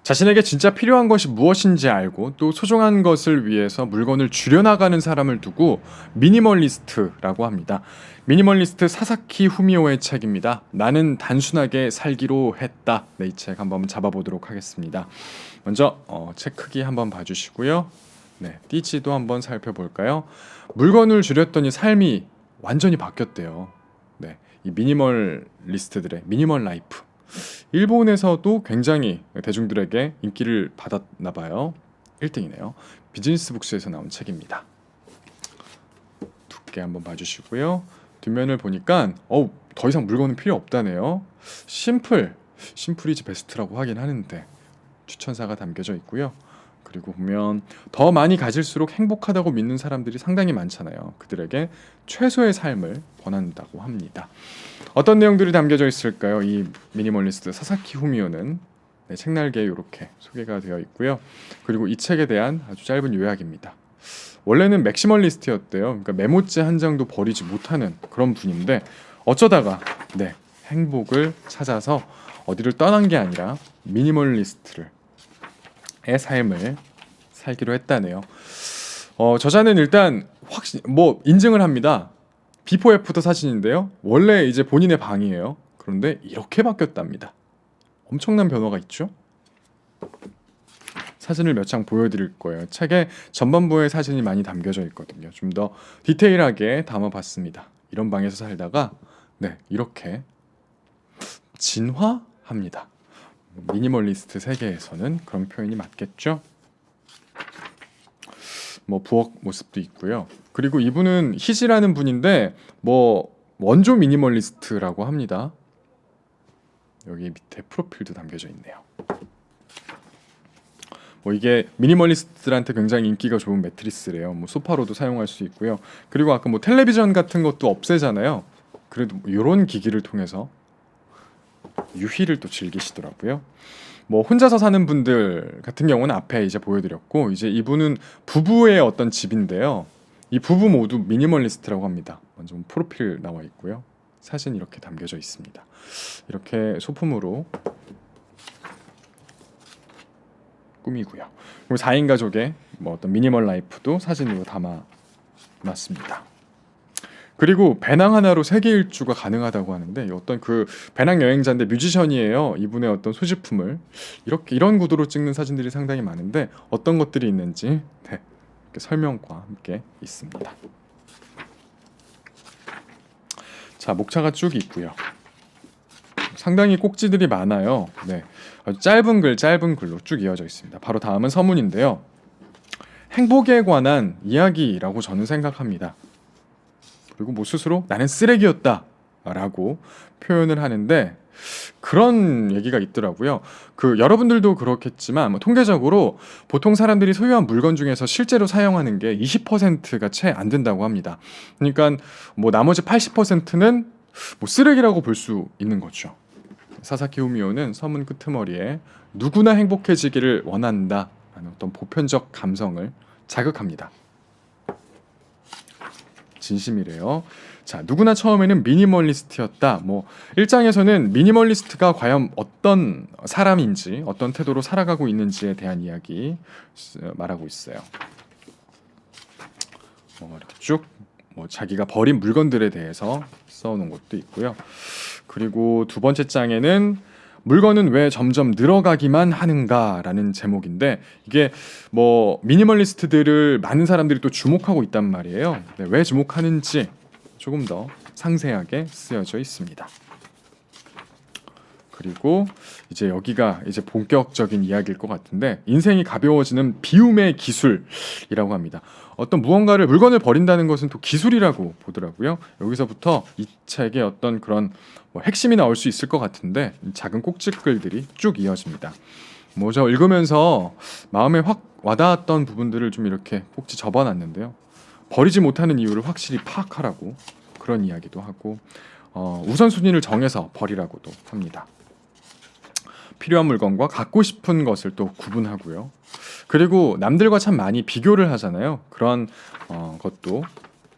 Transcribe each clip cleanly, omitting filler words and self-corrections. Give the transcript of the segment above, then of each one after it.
자신에게 진짜 필요한 것이 무엇인지 알고 또 소중한 것을 위해서 물건을 줄여나가는 사람을 두고 미니멀리스트라고 합니다. 미니멀리스트 사사키 후미오의 책입니다. 나는 단순하게 살기로 했다. 네, 이 책 한번 잡아보도록 하겠습니다. 먼저 책 크기 한번 봐주시고요. 네, 띠지도 한번 살펴볼까요? 물건을 줄였더니 삶이 완전히 바뀌었대요. 네, 이 미니멀리스트들의 미니멀 라이프. 일본에서도 굉장히 대중들에게 인기를 받았나 봐요. 1등이네요. 비즈니스 북스에서 나온 책입니다. 두께 한번 봐주시고요. 뒷면을 보니까 더 이상 물건은 필요 없다네요. 심플이지 베스트라고 하긴 하는데 추천사가 담겨져 있고요. 그리고 보면 더 많이 가질수록 행복하다고 믿는 사람들이 상당히 많잖아요. 그들에게 최소의 삶을 권한다고 합니다. 어떤 내용들이 담겨져 있을까요? 이 미니멀리스트 사사키 후미오는 책날개에 이렇게 소개가 되어 있고요. 그리고 이 책에 대한 아주 짧은 요약입니다. 원래는 맥시멀리스트였대요. 그러니까 메모지 한 장도 버리지 못하는 그런 분인데 어쩌다가 행복을 찾아서 어디를 떠난 게 아니라 미니멀리스트의 삶을 살기로 했다네요. 저자는 일단 인증을 합니다. 비포 애프터 사진인데요. 원래 이제 본인의 방이에요. 그런데 이렇게 바뀌었답니다. 엄청난 변화가 있죠. 사진을 몇 장 보여드릴 거예요. 책에 전반부의 사진이 많이 담겨져 있거든요. 좀 더 디테일하게 담아봤습니다. 이런 방에서 살다가 이렇게 진화합니다. 미니멀리스트 세계에서는 그런 표현이 맞겠죠. 부엌 모습도 있고요. 그리고 이분은 희지라는 분인데 원조 미니멀리스트라고 합니다. 여기 밑에 프로필도 담겨져 있네요. 이게 미니멀리스트들한테 굉장히 인기가 좋은 매트리스래요. 소파로도 사용할 수 있고요. 그리고 아까 텔레비전 같은 것도 없애잖아요. 그래도 이런 기기를 통해서 유희를 또 즐기시더라고요. 혼자서 사는 분들 같은 경우는 앞에 이제 보여드렸고, 이제 이분은 부부의 어떤 집인데요. 이 부부 모두 미니멀리스트라고 합니다. 먼저 프로필 나와 있고요. 사진 이렇게 담겨져 있습니다. 이렇게 소품으로 꾸미고요. 그리고 4인 가족의 어떤 미니멀 라이프도 사진으로 담아놨습니다. 그리고 배낭 하나로 세계 일주가 가능하다고 하는데 어떤 그 배낭 여행자인데 뮤지션이에요. 이분의 어떤 소지품을 이런 구도로 찍는 사진들이 상당히 많은데 어떤 것들이 있는지 이렇게 설명과 함께 있습니다. 자, 목차가 쭉 있고요. 상당히 꼭지들이 많아요. 아주 짧은 글로 쭉 이어져 있습니다. 바로 다음은 서문인데요. 행복에 관한 이야기라고 저는 생각합니다. 그리고 스스로 나는 쓰레기였다 라고 표현을 하는데 그런 얘기가 있더라고요. 여러분들도 그렇겠지만 통계적으로 보통 사람들이 소유한 물건 중에서 실제로 사용하는 게 20%가 채 안 된다고 합니다. 그러니까 나머지 80%는 쓰레기라고 볼 수 있는 거죠. 사사키 후미오는 서문 끄트머리에 누구나 행복해지기를 원한다 라는 어떤 보편적 감성을 자극합니다. 진심이래요. 자, 누구나 처음에는 미니멀리스트였다. 1장에서는 미니멀리스트가 과연 어떤 사람인지, 어떤 태도로 살아가고 있는지에 대한 이야기 말하고 있어요. 이렇게 쭉 자기가 버린 물건들에 대해서 써놓은 것도 있고요. 그리고 두 번째 장에는 물건은 왜 점점 늘어가기만 하는가라는 제목인데 이게 미니멀리스트들을 많은 사람들이 또 주목하고 있단 말이에요. 왜 주목하는지 조금 더 상세하게 쓰여져 있습니다. 그리고 이제 여기가 이제 본격적인 이야기일 것 같은데 인생이 가벼워지는 비움의 기술이라고 합니다. 어떤 물건을 버린다는 것은 또 기술이라고 보더라고요. 여기서부터 이 책의 어떤 그런 핵심이 나올 수 있을 것 같은데 작은 꼭지글들이 쭉 이어집니다. 저 읽으면서 마음에 확 와닿았던 부분들을 좀 이렇게 꼭지 접어놨는데요. 버리지 못하는 이유를 확실히 파악하라고 그런 이야기도 하고 우선순위를 정해서 버리라고도 합니다. 필요한 물건과 갖고 싶은 것을 또 구분하고요. 그리고 남들과 참 많이 비교를 하잖아요. 그런 것도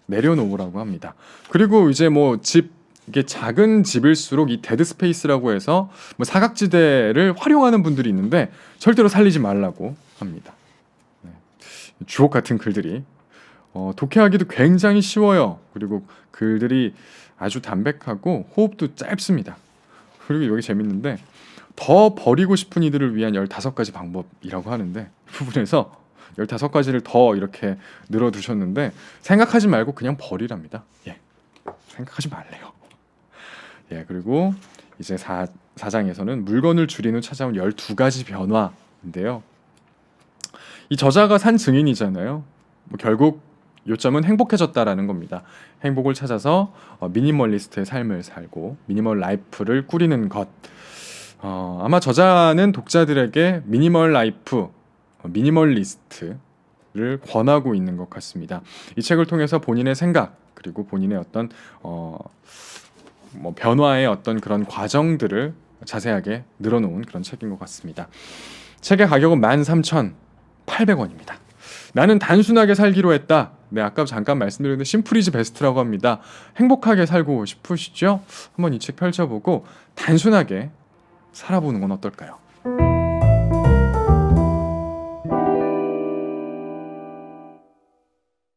내려놓으라고 합니다. 그리고 이제 집 이게 작은 집일수록 이 데드 스페이스라고 해서 뭐 사각지대를 활용하는 분들이 있는데 절대로 살리지 말라고 합니다. 네. 주옥 같은 글들이 독해하기도 굉장히 쉬워요. 그리고 글들이 아주 담백하고 호흡도 짧습니다. 그리고 여기 재밌는데 더 버리고 싶은 이들을 위한 15가지 방법이라고 하는데 이 부분에서 15가지를 더 이렇게 늘어두셨는데 생각하지 말고 그냥 버리랍니다. 예. 생각하지 말래요. 예, 그리고 이제 4장에서는 물건을 줄인 후 찾아온 12가지 변화인데요. 이 저자가 산 증인이잖아요. 뭐 결국 요점은 행복해졌다라는 겁니다. 행복을 찾아서 미니멀리스트의 삶을 살고 미니멀 라이프를 꾸리는 것. 아마 저자는 독자들에게 미니멀 라이프, 미니멀리스트를 권하고 있는 것 같습니다. 이 책을 통해서 본인의 생각 그리고 본인의 어떤 뭐 변화의 어떤 그런 과정들을 자세하게 늘어놓은 그런 책인 것 같습니다. 책의 가격은 13,800원입니다. 나는 단순하게 살기로 했다. 네, 아까 잠깐 말씀드렸는데 심플이즈 베스트라고 합니다. 행복하게 살고 싶으시죠? 한번 이 책 펼쳐보고 단순하게 살아보는 건 어떨까요?